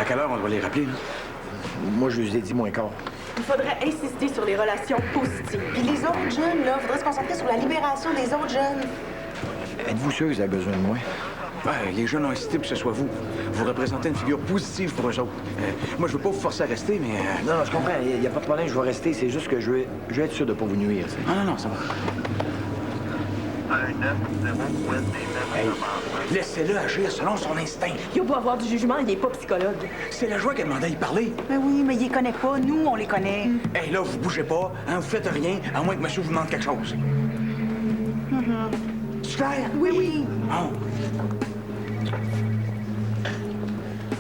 À quelle heure on doit les rappeler, là? Moi, je lui ai dit moins quart. Il faudrait insister sur les relations positives. Puis les autres jeunes, là, faudrait se concentrer sur la libération des autres jeunes. Êtes-vous sûr qu'ils avaient besoin de moi? Ouais, les jeunes ont insisté pour que ce soit vous. Vous représentez une figure positive pour eux autres. Moi, je veux pas vous forcer à rester, mais... Non, je comprends. Il n'y a pas de problème, je vais rester. C'est juste que je veux être sûr de ne pas vous nuire. T'sais. Non, ça va. Hey, laissez-le agir selon son instinct. Il a beau avoir du jugement, il n'est pas psychologue. C'est la joie qu'elle demandait à y parler. Mais oui, mais il les connaît pas. Nous, on les connaît. Hey, là, vous bougez pas, hein, vous faites rien, à moins que monsieur vous demande quelque chose. C'est clair? Oui. Bon.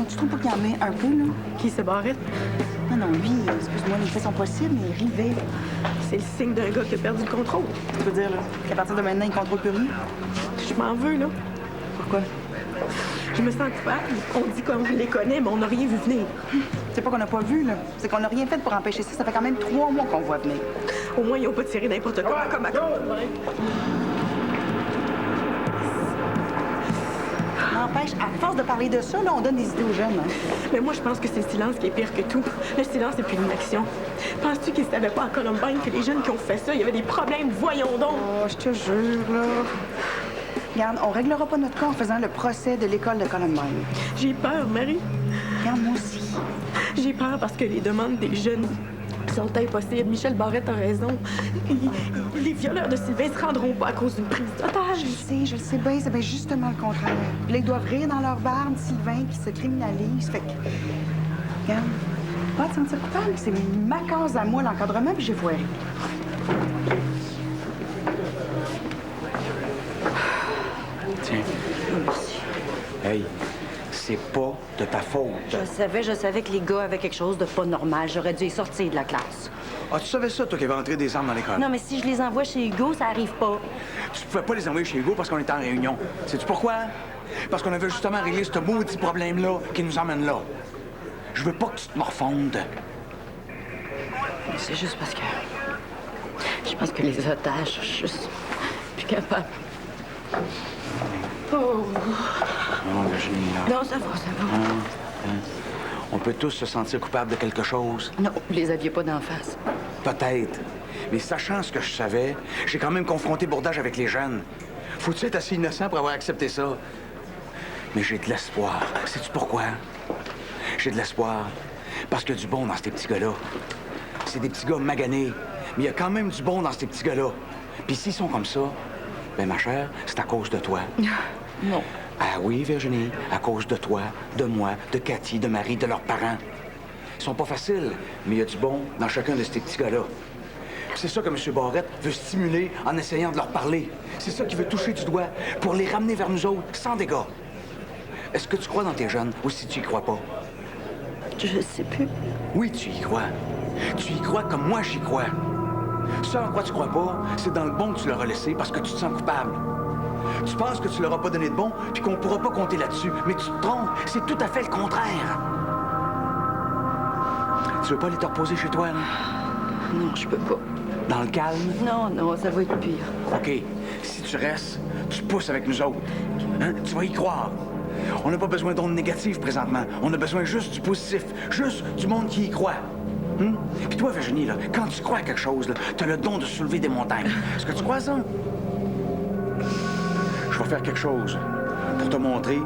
Tu trouves pas qu'il en met un peu, là? Qui se barrette? Non, lui, excuse-moi, les faits sont possibles, mais rivé. C'est le signe d'un gars qui a perdu le contrôle. Tu veux dire, là, qu'à partir de maintenant, il contrôle plus rien? Je m'en veux, là. Pourquoi? Je me sens coupable. On dit qu'on les connaît, mais on n'a rien vu venir. C'est pas qu'on n'a pas vu, là. C'est qu'on n'a rien fait pour empêcher ça. Ça fait quand même 3 mois qu'on voit venir. Au moins, ils n'ont pas tiré n'importe quoi comme à N'empêche, à force de parler de ça, là, on donne des idées aux jeunes. Hein. Mais moi, je pense que c'est le silence qui est pire que tout. Le silence et puis l'inaction. Penses-tu qu'ils ne savaient pas à Columbine que les jeunes qui ont fait ça, il y avait des problèmes? Voyons donc! Oh, je te jure, là. Regarde, on réglera pas notre cas en faisant le procès de l'école de Columbine. J'ai peur, Marie. Regarde, moi aussi. J'ai peur parce que les demandes des jeunes sont impossibles. Michel Barrette a raison. Les violeurs de Sylvain se rendront pas à cause d'une prise d'otage. Je le sais bien, c'est bien justement le contraire. Là, ils doivent rire dans leur barbe, Sylvain, qui se criminalise. Fait que, regarde, pas te sentir coupable, c'est ma cause à moi, l'encadrement, puis j'ai foiré. Tiens. Hey, c'est pas de ta faute. Je savais que les gars avaient quelque chose de pas normal. J'aurais dû les sortir de la classe. Ah, tu savais ça, toi, qui avait entré des armes dans l'école? Non, mais si je les envoie chez Hugo, ça arrive pas. Tu pouvais pas les envoyer chez Hugo parce qu'on était en réunion. Sais-tu pourquoi? Parce qu'on avait justement réglé ce maudit problème-là qui nous emmène là. Je veux pas que tu te morfondes. C'est juste parce que... Je pense que les otages, je suis juste plus capable. Oh. Non, Virginie, là. Non, ça va. On peut tous se sentir coupables de quelque chose. Non, vous les aviez pas d'en face. Peut-être. Mais sachant ce que je savais, j'ai quand même confronté Bourdage avec les jeunes. Faut-tu être assez innocent pour avoir accepté ça? Mais j'ai de l'espoir. Sais-tu pourquoi? J'ai de l'espoir parce qu'il y a du bon dans ces petits gars-là. C'est des petits gars maganés, mais il y a quand même du bon dans ces petits gars-là. Puis s'ils sont comme ça, ben ma chère, c'est à cause de toi. Non. Ah oui, Virginie, à cause de toi, de moi, de Cathy, de Marie, de leurs parents. Ils sont pas faciles, mais il y a du bon dans chacun de ces petits gars-là. C'est ça que M. Barrette veut stimuler en essayant de leur parler. C'est ça qu'il veut toucher du doigt pour les ramener vers nous autres, sans dégâts. Est-ce que tu crois dans tes jeunes ou si tu y crois pas? Je sais plus. Oui, tu y crois. Tu y crois comme moi j'y crois. Ce en quoi tu crois pas, c'est dans le bon que tu leur as laissé parce que tu te sens coupable. Tu penses que tu leur as pas donné de bon puis qu'on pourra pas compter là-dessus, mais tu te trompes. C'est tout à fait le contraire. Tu veux pas aller te reposer chez toi, là? Non, je peux pas. Dans le calme? Non, ça va être pire. OK. Si tu restes, tu pousses avec nous autres. Hein? Tu vas y croire. On n'a pas besoin d'ondes négatives présentement. On a besoin juste du positif. Juste du monde qui y croit. Puis toi, Virginie, là, quand tu crois à quelque chose, tu as le don de soulever des montagnes. Est-ce que tu crois ça? Je vais faire quelque chose pour te montrer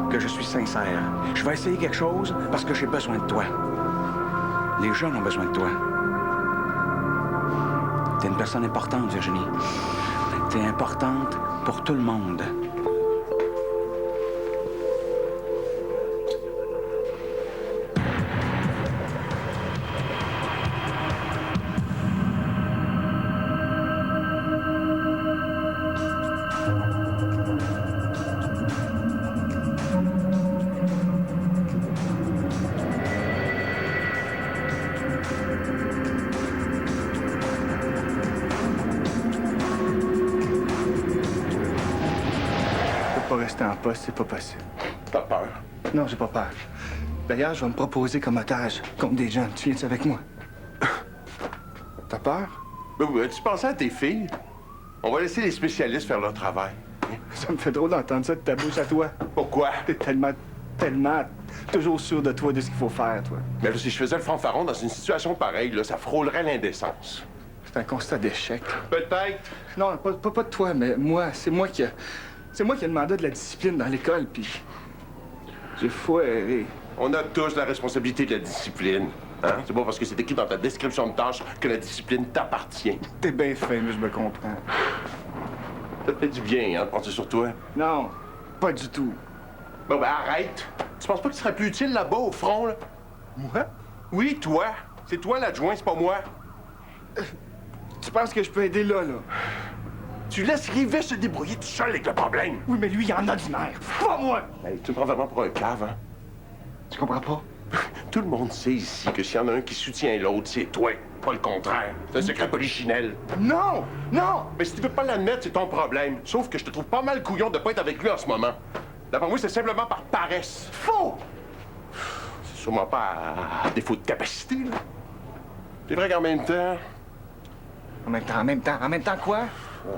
que je suis sincère. Je vais essayer quelque chose parce que j'ai besoin de toi. Les jeunes ont besoin de toi. T'es une personne importante, Virginie. T'es importante pour tout le monde. Pas rester en poste, c'est pas possible. T'as peur? Non, j'ai pas peur. D'ailleurs, je vais me proposer comme otage contre des jeunes. Tu viens avec moi? T'as peur? Ben oui, tu pensais à tes filles? On va laisser les spécialistes faire leur travail. Ça me fait drôle d'entendre ça de ta bouche à toi. Pourquoi? T'es tellement Toujours sûr de toi, de ce qu'il faut faire, toi. Mais là, si je faisais le fanfaron dans une situation pareille, là, ça frôlerait l'indécence. C'est un constat d'échec. Peut-être. Non, pas de toi, mais moi. C'est moi qui ai demandé de la discipline dans l'école, puis j'ai foiré. On a tous la responsabilité de la discipline. Hein? C'est pas parce que c'est écrit dans ta description de tâche que la discipline t'appartient. T'es bien fin, mais je me comprends. Ça te fait du bien, hein, de penser sur toi. Non, pas du tout. Bon, ben arrête. Tu penses pas que tu serais plus utile là-bas, au front, là? Moi? Oui, toi. C'est toi l'adjoint, c'est pas moi. Tu penses que je peux aider là? Tu laisses Rivet se débrouiller tout seul avec le problème. Oui, mais lui, il en a du nerf. Pas moi! Hey, tu me prends vraiment pour un cave, hein? Tu comprends pas? Tout le monde sait ici que s'il y en a un qui soutient l'autre, c'est toi, pas le contraire. C'est un secret polichinelle. Non! Non! Mais si tu veux pas l'admettre, c'est ton problème. Sauf que je te trouve pas mal couillon de pas être avec lui en ce moment. D'après moi, c'est simplement par paresse. Faux! C'est sûrement pas à défaut de capacité, là. C'est vrai qu'en même temps... En même temps quoi? Oh,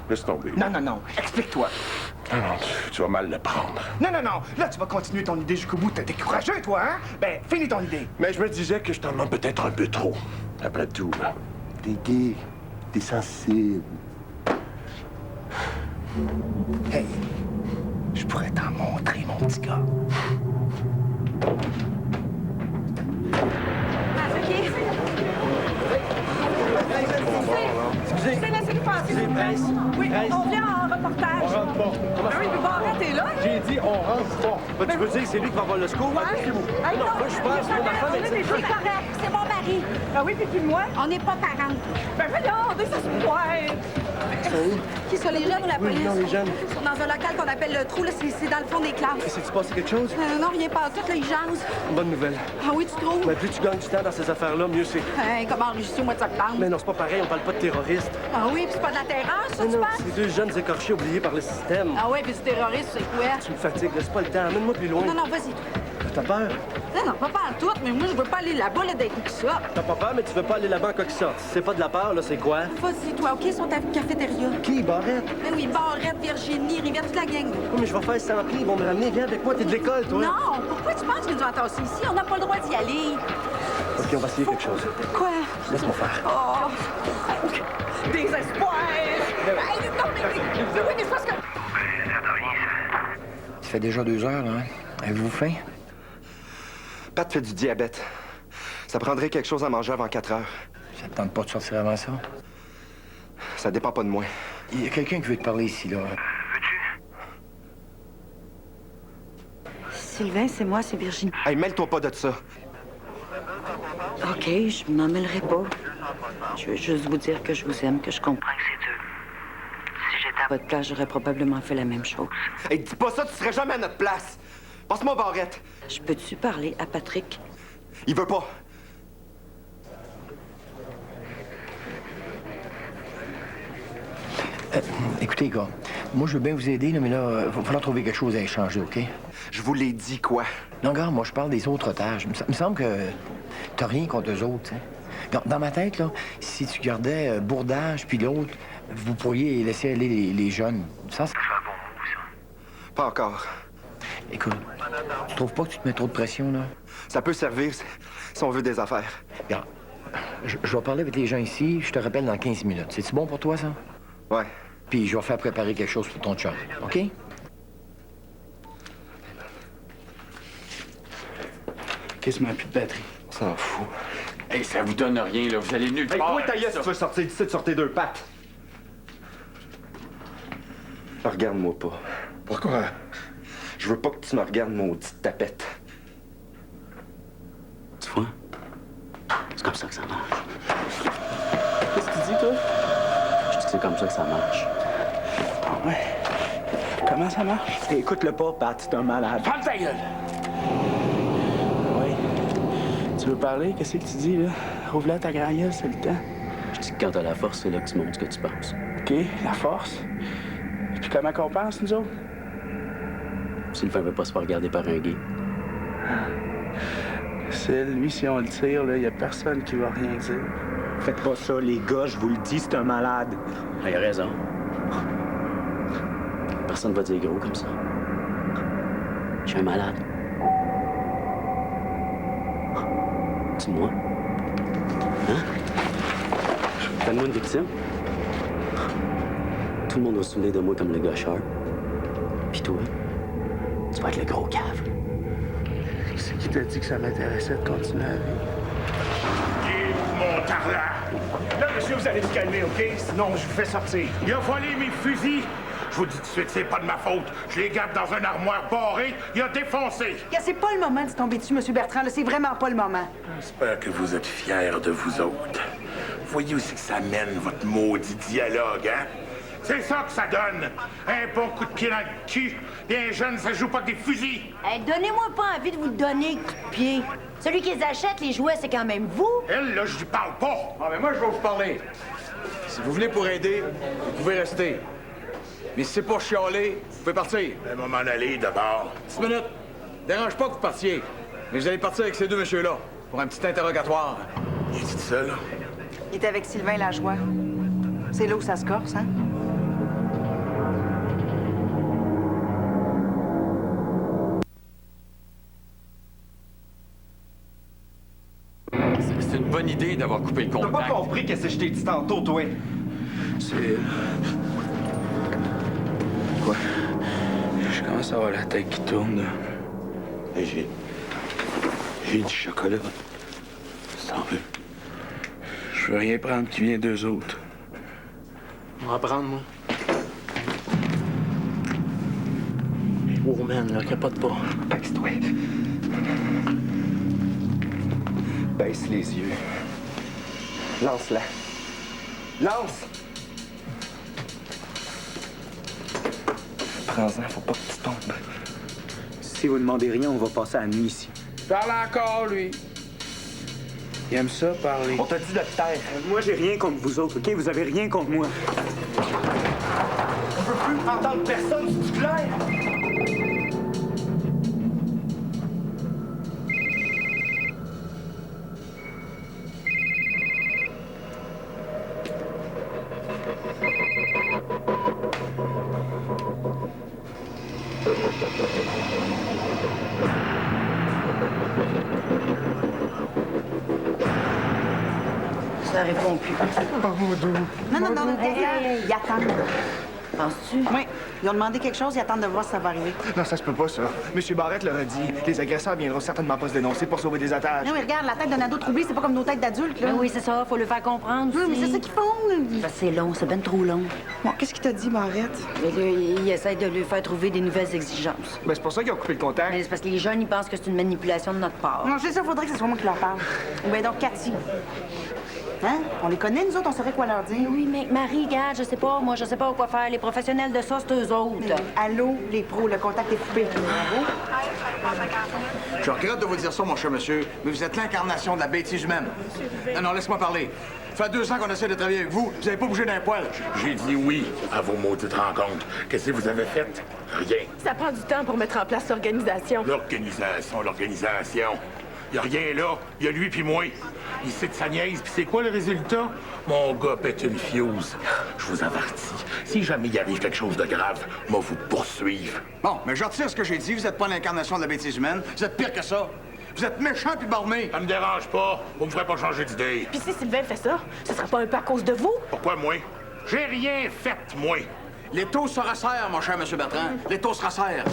laisse tomber. Non. Explique-toi. Non, tu vas mal le prendre. Non. Là, tu vas continuer ton idée jusqu'au bout. T'es décourageux, toi, hein? Ben, finis ton idée. Mais je me disais que je t'en demande peut-être un peu trop. Après tout, là. T'es gay. T'es sensible. Hey, je pourrais t'en montrer, mon petit gars. Excusez, laissez-nous passer, s'il vous plaît. Oui, on vient en reportage. On rentre pas. Ah oui, mais bon, arrêtez là. J'ai dit on rentre pas. Tu veux dire que c'est lui qui va avoir le scoop? Hey, Non, moi je pense que ma femme est... C'est correct, c'est mon mari. Ah oui, puis moi? On n'est pas parents. Ben voyons, mais ça se voit. Qui sont les jeunes ou la police? Non, les jeunes. Ils sont dans un local qu'on appelle le trou, là, c'est dans le fond des classes. S'est-tu passé quelque chose? Non, rien pas tout, là, ils jasent. Bonne nouvelle. Ah oui, tu trouves? Mais plus tu gagnes du temps dans ces affaires-là, mieux c'est. Hey, comment enregistrer au mois de septembre? Mais non, c'est pas pareil, on parle pas de terroristes. Ah oui, puis c'est pas de la terreur, ça, Mais tu non, penses? c'est deux jeunes écorchés oubliés par le système. Ah oui, puis du terroriste, c'est quoi? Tu me fatigues, laisse pas le temps, amène-moi plus loin. Non, vas-y. T'as peur? Non, pas en tout, mais moi, je veux pas aller là-bas, là, d'être qui ça. T'as pas peur, mais tu veux pas aller là-bas en quoi que ça. Si c'est pas de la peur, là, c'est quoi? Vas-y, toi, OK, ils sont à la cafétéria. Qui, Barrette? Ben oui, Barrette, Virginie, Rivière, toute la gang. Oui, mais je vais faire 100 pieds, ils vont me ramener. Viens avec moi, t'es de l'école, toi. Non, pourquoi tu penses qu'ils nous ont entassés ici? On n'a pas le droit d'y aller. OK, on va essayer quelque chose. Quoi? Laisse-moi faire. Oh! Désespoir! Hey, non, mais oui, mais c'est parce que... Ça fait déjà 2 heures, là. Hein? Avez-vous faim? Pat fait du diabète. Ça prendrait quelque chose à manger avant 4 heures. Ça te tente pas de sortir avant ça? Ça dépend pas de moi. Il y a quelqu'un qui veut te parler ici, là. Sylvain, c'est moi, c'est Virginie. Hey, mêle-toi pas de ça. OK, je m'en mêlerai pas. Je veux juste vous dire que je vous aime, que je comprends que c'est dur. Si j'étais à votre place, j'aurais probablement fait la même chose. Hey, dis pas ça, tu serais jamais à notre place. Passe-moi Barrette. Je peux-tu parler à Patrick? Il veut pas. Écoutez, gars, moi, je veux bien vous aider, là, mais là, il va falloir trouver quelque chose à échanger, OK? Je vous l'ai dit, quoi? Non, gars, moi, je parle des autres otages. Il me semble que t'as rien contre eux autres, tu sais. Dans ma tête, là, si tu gardais Bourdage puis l'autre, vous pourriez laisser aller les jeunes. Ça, c'est un bon mot, ça. Pas encore. Écoute, tu trouves pas que tu te mets trop de pression, là? Ça peut servir si on veut des affaires. Regarde, je vais parler avec les gens ici, je te rappelle dans 15 minutes. C'est-tu bon pour toi, ça? Ouais. Puis je vais faire préparer quelque chose pour ton chum, OK? Quasiment plus de batterie. On s'en fout. Hey, ça vous donne rien, là. Vous allez nulle part. Hey, toi, ta avec gueule, ça. tu veux sortir d'ici, sur tes 2 pattes. Regarde-moi pas. Pourquoi? Je veux pas que tu me regardes, maudite tapette. Tu vois? C'est comme ça que ça marche. Qu'est-ce que tu dis, toi? Je dis que c'est comme ça que ça marche. Ah ouais. Comment ça marche? Écoute-le pas, Pat, c'est un malade. Ferme ta gueule! Oui. Tu veux parler? Qu'est-ce que tu dis, là? Rouvre-la ta grand gueule, c'est le temps. Je dis que quand t'as la force, c'est là que tu montres ce que tu penses. OK, la force. Puis comment qu'on pense, nous autres? Sylvain veut pas se faire regarder par un gay. C'est lui, si on le tire, là, y a personne qui va rien dire. Faites pas ça, les gars, je vous le dis, c'est un malade. Ah, il a raison. Personne va dire gros comme ça. Je suis un malade. sorti de moi? Hein? Fais-moi une victime? Tout le monde va se souvenir de moi comme le gars sharp. Puis toi, tu vas être le gros cave. C'est qui t'a dit que ça m'intéressait de continuer à vivre? Mon tarlat! Là, monsieur, vous allez vous calmer, OK? Sinon, je vous fais sortir. Il a volé mes fusils! Je vous dis tout de suite, c'est pas de ma faute. Je les garde dans un armoire barré. Il a défoncé. C'est pas le moment de tomber dessus, M. Bertrand. Là, c'est vraiment pas le moment. J'espère que vous êtes fiers de vous autres. Voyez aussi que ça mène votre maudit dialogue, hein? C'est ça que ça donne. Un bon coup de pied dans le cul. Bien jeune, ça joue pas avec des fusils. Hey, donnez-moi pas envie de vous le donner, coup de pied. Celui qui les achète, les jouets, c'est quand même vous. Elle, là, je lui parle pas. Ah, mais moi, je vais vous parler. Si vous venez pour aider, vous pouvez rester. Mais si c'est pour chialer, vous pouvez partir. Elle va m'en aller d'abord. 10 minutes. Dérange pas que vous partiez. Mais vous allez partir avec ces deux messieurs-là pour un petit interrogatoire. Il est seul. Il est avec Sylvain Lajoie. C'est là où ça se corse, hein? C'est une bonne idée d'avoir coupé le contact. T'as pas compris qu'est-ce que je t'ai dit tantôt, toi? C'est... Quoi? Je commence à avoir la tête qui tourne, là. Et j'ai du chocolat. Si t'en veux. Je veux rien prendre qui vient d'eux autres. On va prendre, moi. Oh, man, là, capote pas. Baisse-toi. Baisse les yeux. Lance-la. Lance! Prends-en, faut pas que tu tombes. Si vous demandez rien, on va passer la nuit ici. Parle encore, lui. Il aime ça, parler. On t'a dit de te taire. Moi, j'ai rien contre vous autres, OK? Vous avez rien contre moi. On peut plus entendre personne, c'est clair? Ça répond plus. Non, ils attendent. Penses-tu? Oui. Ils ont demandé quelque chose, ils attendent de voir si ça va arriver. Non, ça se peut pas, ça. Monsieur Barrette leur a dit. Les agresseurs viendront certainement pas se dénoncer pour sauver des otages. Non, mais regarde, la tête d'un ado troublé, c'est pas comme nos têtes d'adultes, là. Ben oui, c'est ça, faut le faire comprendre. Oui, mais aussi. c'est ça qu'ils font. Ben, c'est long, c'est ben trop long. Bon, qu'est-ce qu'il t'a dit, Barrette? Mais là, il essaie de lui faire trouver des nouvelles exigences. Ben, c'est pour ça qu'ils ont coupé le contact. Mais c'est parce que les jeunes, ils pensent que c'est une manipulation de notre part. Non, je sais ça, faudrait que ce soit moi qui leur parle. Ou bien donc Cathy. Hein? On les connaît, nous autres, on saurait quoi leur dire. Oui, mais Marie, regarde, je sais pas, moi, je sais pas quoi faire. Les professionnels de ça, c'est eux autres. Allô, les pros, le contact est coupé. Bravo. Je regrette de vous dire ça, mon cher monsieur, mais vous êtes l'incarnation de la bêtise humaine. Non, laisse-moi parler. Ça fait 2 ans qu'on essaie de travailler avec vous. Vous n'avez pas bougé d'un poil. J'ai dit oui à vos maudites rencontres. Qu'est-ce que vous avez fait? Rien. Ça prend du temps pour mettre en place l'organisation. L'organisation. Y a rien là. Y a lui puis moi. Il sait de sa niaise. Puis c'est quoi le résultat? Mon gars pète une fuse. Je vous avertis. Si jamais il arrive quelque chose de grave, moi vous poursuivre. Bon, mais je retire ce que j'ai dit. Vous n'êtes pas l'incarnation de la bêtise humaine. Vous êtes pire que ça. Vous êtes méchant puis barmé. Ça me dérange pas. Vous me ferez pas changer d'idée. Puis si Sylvain fait ça, ce sera pas un peu à cause de vous? Pourquoi moi? J'ai rien fait, moi. Les taux se resserrent, mon cher monsieur Bertrand. Les taux se resserrent.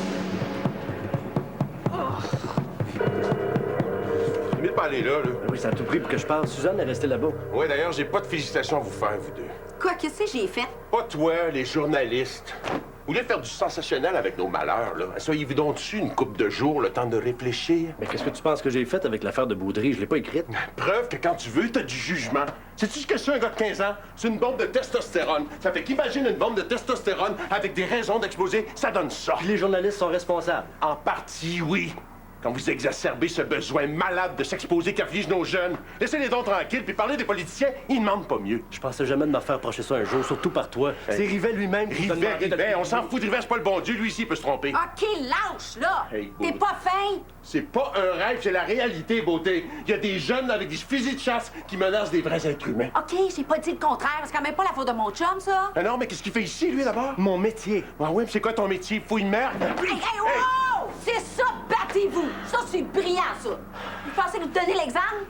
Mieux de pas aller là. Oui, ça a tout pris pour que je parle. Suzanne est restée là-bas. Oui, d'ailleurs, j'ai pas de félicitations à vous faire, vous deux. Quoi, qu'est-ce que j'ai fait? Pas toi, les journalistes. Vous voulez faire du sensationnel avec nos malheurs, là. Soyez-vous donc dessus une couple de jours, le temps de réfléchir. Mais qu'est-ce que tu penses que j'ai fait avec l'affaire de Baudry? Je l'ai pas écrite. Preuve que quand tu veux, t'as du jugement. Sais-tu ce que c'est, un gars de 15 ans? C'est une bombe de testostérone. Ça fait qu'imagine une bombe de testostérone avec des raisons d'exploser, ça donne ça. Puis les journalistes sont responsables. En partie, oui. Quand vous exacerbez ce besoin malade de s'exposer qui afflige nos jeunes, laissez-les donc tranquilles, puis parlez des politiciens, ils ne demandent pas mieux. Je pensais jamais de me faire approcher ça un jour, surtout par toi. C'est Rivet lui-même qui te demandait on s'en fout de Rivet, c'est pas le bon Dieu, lui ici, il peut se tromper. OK, lâche, là! Hey, T'es Beauté. pas fin! C'est pas un rêve, c'est la réalité, Beauté. Il y a des jeunes avec des fusils de chasse qui menacent des vrais êtres humains. OK, j'ai pas dit le contraire, c'est quand même pas la faute de mon chum, ça! Ah non, mais qu'est-ce qu'il fait ici, lui, d'abord? Mon métier. Ah oui, puis c'est quoi ton métier? Fouille de merde? Hey, wow! C'est ça, battez-vous! Ça, c'est brillant, ça! Vous pensez que vous donnez l'exemple?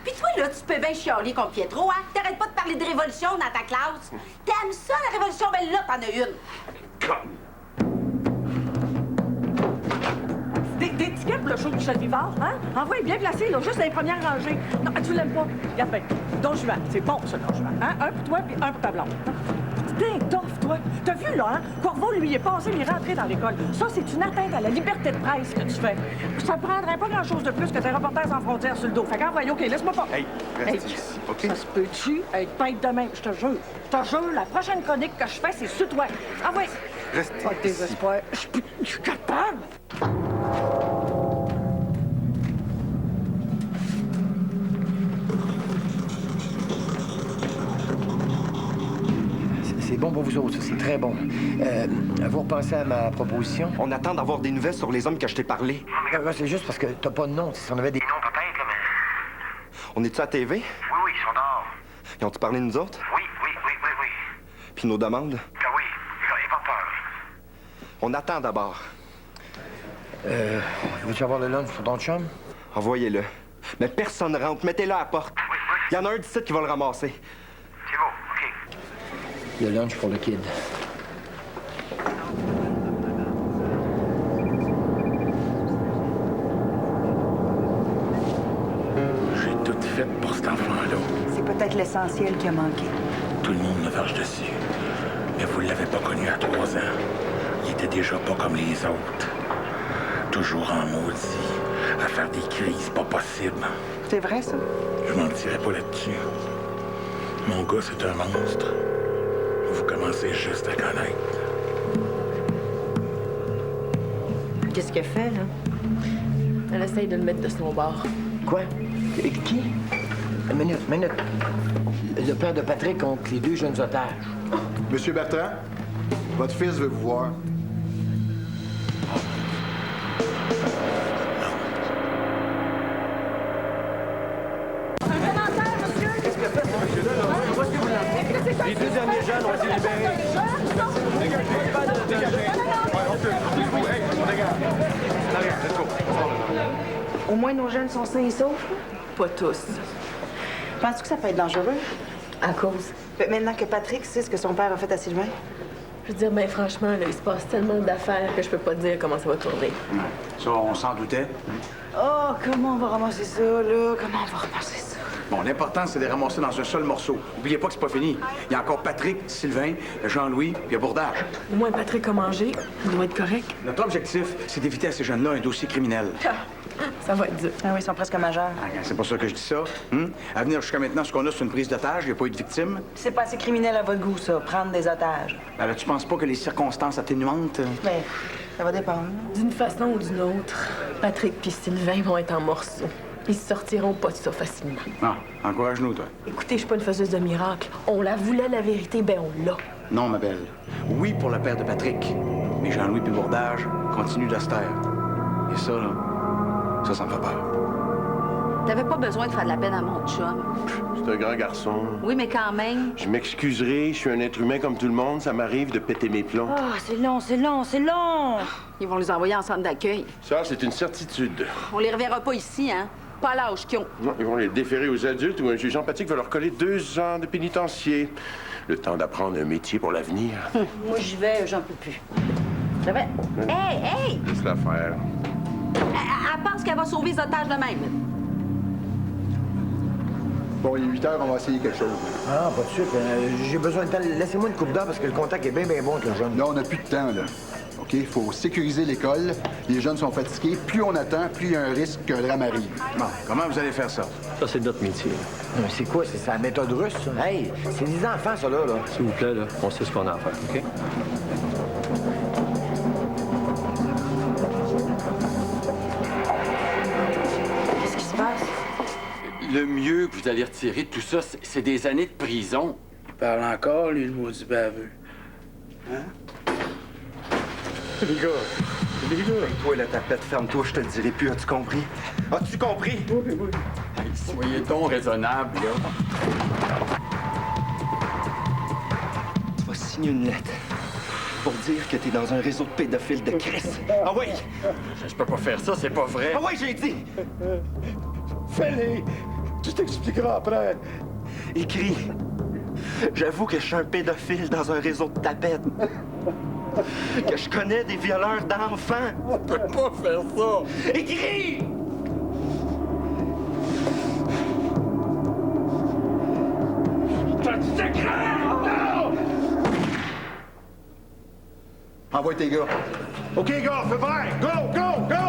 Puis toi, là, tu peux bien chialer contre Pietro, hein? T'arrêtes pas de parler de révolution dans ta classe. T'aimes ça, la révolution? Ben là, t'en as une. Des tickets pour le show de Michel Vivard, hein? Envoie bien placé, là, juste dans les premières rangées. Non, tu l'aimes pas. Regarde bien. Don Juan, c'est bon, ça, Don Juan. Hein? Un pour toi, puis un pour ta blonde. T'es tough, toi. T'as vu, là, hein? Corvo lui est passé, il est rentré dans l'école. Ça, c'est une atteinte à la liberté de presse que tu fais. Ça prendrait pas grand-chose de plus que tes reporters sans frontières sur le dos. Fait qu'envoie, OK, laisse-moi pas. Hey, reste ici, OK? Ça se peut-tu être tête de même, je te jure. Je te jure, la prochaine chronique que je fais, c'est sur toi. Ah ouais. Reste pas de désespoir. Je suis capable. C'est bon pour vous autres, ça, c'est très bon. Vous repensez à ma proposition? On attend d'avoir des nouvelles sur les hommes que je t'ai parlé. C'est juste parce que t'as pas de nom. Si on avait des noms, peut-être, là, mais... On est-tu à TV? Oui, ils sont dehors. Ils ont-tu parlé de nous autres? Oui. Puis nos demandes? Ah oui, ils pas peur. On attend d'abord. Veux-tu avoir le lunch pour ton chum? Envoyez-le. Mais personne rentre. Mettez-le à la porte. Il y en a un d'ici qui va le ramasser. C'est bon, OK. Le lunch pour le kid. J'ai tout fait pour cet enfant-là. C'est peut-être l'essentiel qui a manqué. Tout le monde me marche dessus. Mais vous ne l'avez pas connu à 3 ans. Il était déjà pas comme les autres. Toujours en maudit, à faire des crises pas possibles. C'est vrai, ça? Je m'en tirais pas là-dessus. Mon gars, c'est un monstre. Vous commencez juste à connaître. Qu'est-ce qu'elle fait, là? Elle essaye de le mettre de son bord. Quoi? Qui? Une minute. Le père de Patrick contre les 2 jeunes otages. Monsieur Bertrand, votre fils veut vous voir. Les 2 derniers jeunes ont été libérés. Au moins, nos jeunes sont sains et saufs. Pas tous. Penses-tu que ça peut être dangereux? À cause? Maintenant que Patrick sait ce que son père a fait à Sylvain? Je veux dire, ben franchement, là, il se passe tellement d'affaires que je peux pas te dire comment ça va tourner. Ça, on s'en doutait. Oh, comment on va ramasser ça, là? Comment on va ramasser ça? Bon, l'important, c'est de les ramasser dans un seul morceau. Oubliez pas que c'est pas fini. Il y a encore Patrick, Sylvain, Jean-Louis, puis il y a Bourdage. Au moins, Patrick a mangé. Il doit être correct. Notre objectif, c'est d'éviter à ces jeunes-là un dossier criminel. Ça va être dur. Ah oui, ils sont presque majeurs. C'est pas ça que je dis ça. À venir jusqu'à maintenant, ce qu'on a, c'est une prise d'otage. Il n'y a pas eu de victime. C'est pas assez criminel à votre goût, ça, prendre des otages. Alors, tu penses pas que les circonstances atténuantes... Mais ça va dépendre. D'une façon ou d'une autre, Patrick puis Sylvain vont être en morceaux. Ils sortiront pas de ça facilement. Non, encourage-nous, toi. Écoutez, je suis pas une faiseuse de miracles. On la voulait, la vérité, ben on l'a. Non, ma belle. Oui pour le père de Patrick. Mais Jean-Louis puis Bourdage continuent de se taire. Et ça, là, ça me fait peur. T'avais pas besoin de faire de la peine à mon chum. C'est un grand garçon. Oui, mais quand même. Je m'excuserai, je suis un être humain comme tout le monde. Ça m'arrive de péter mes plombs. Ah, c'est long. Ils vont les envoyer en centre d'accueil. Ça, c'est une certitude. On les reverra pas ici, hein? Pas à l'âge qu'ils ont. Non, ils vont les déférer aux adultes ou un juge empathique va leur coller 2 ans de pénitencier. Le temps d'apprendre un métier pour l'avenir. Moi, j'y vais, j'en peux plus. Ça va? Hey! Laisse-la faire. Elle pense qu'elle va sauver les otages de même. Bon, il est 8 heures, on va essayer quelque chose. Ah, pas de suite. J'ai besoin de temps. Laissez-moi une coupe d'heure parce que le contact est bien bon avec le jeune. Là, on n'a plus de temps, là. OK? Il faut sécuriser l'école. Les jeunes sont fatigués. Plus on attend, plus il y a un risque qu'un drame arrive. Bon, comment vous allez faire ça? Ça, c'est notre métier. C'est quoi? C'est la méthode russe, ça? Hey, c'est des enfants, ça, là. S'il vous plaît, là, on sait ce qu'on a à faire, OK? Qu'est-ce qui se passe? Le mieux que vous allez retirer de tout ça, c'est des années de prison. Il parle encore, lui, le maudit baveux. Hein? Les gars. Toi, la tapette, ferme-toi, je te le dirai plus. As-tu compris? As-tu compris? Oui. Hey, soyez donc raisonnable, là. Tu vas signer une lettre pour dire que t'es dans un réseau de pédophiles de Chris. Ah oui! Je peux pas faire ça, c'est pas vrai. Ah oui, j'ai dit! Fais-les! Tu t'expliqueras après. Écris. J'avoue que je suis un pédophile dans un réseau de tapettes. Que je connais des violeurs d'enfants. Tu peux pas faire ça. Écris! T'as dit d'écrire! Non! Envoie tes gars. OK, gars, fais pareil. Go, go, go!